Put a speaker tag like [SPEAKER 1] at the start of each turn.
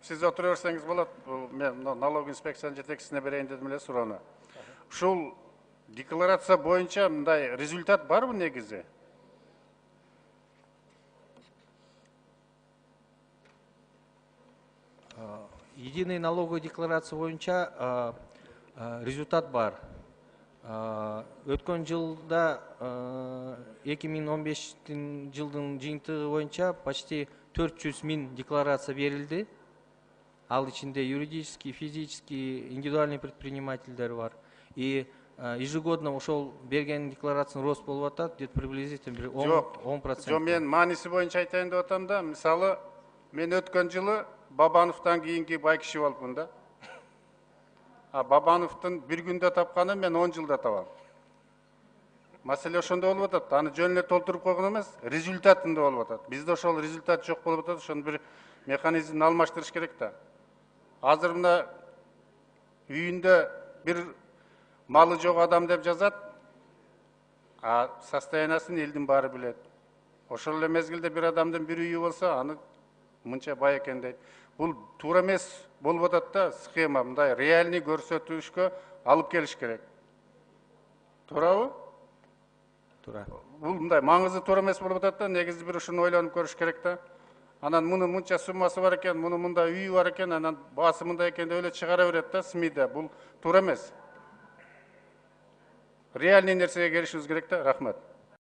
[SPEAKER 1] сиз отура берсеңиз болот. Мен налог инспекциясынын жетекчисине берейин дедим эле суроону. Ушул декларация боюнча мындай результат барбы негизи?
[SPEAKER 2] Единый налоговый декларация боюнча результат бар. Өткөн жылда 2015 жылдын жыйынтыгы боюнча почти 400 000 декларация берилди. Ал ичинде юридический, физический, индивидуальный предпринимательдер бар. И ежегодно ошол берген декларациянын рост болуп атат, где-то приблизительно 10%.
[SPEAKER 1] Жок, мен мааниси боюнча айтайын деп атам да, мисалы, мен өткөн жылы Бабановтан кийинки бай киши болупмун да. Бабановтун бир күндө тапканын мен 10 жылда табам. Маселе ошондо болуп атат. Аны жөн эле толтуруп койгон эмес, результатында болуп атат. Бизде ошол результат жок болуп атат. Ошону бир механизмин алмаштырыш керек да. Азыр мына үйүндө бир малы жок адам деп жазат, состояниясын элдин баары билет. Ошол эле мезгилде бир адамдын бир үйү болсо, аны мынча бай экен дейт. Бул туура эмес болуп атат да, схема мындай реальный көрсөтүшкө алып келиш керек. Туурабы?
[SPEAKER 2] Туура.
[SPEAKER 1] Бул мындай маңызы туура эмес болуп атат да, негизи бир ушуну ойлонуп көрүш керек да. Анан мунун мынча суммасы бар экен, мунун мындай үйү бар экен, анан баасы мындай экен деп эле чыгара берет да СМИде. Бул туура эмес. Реальный нерсеге келишибиз керек да. Рахмат.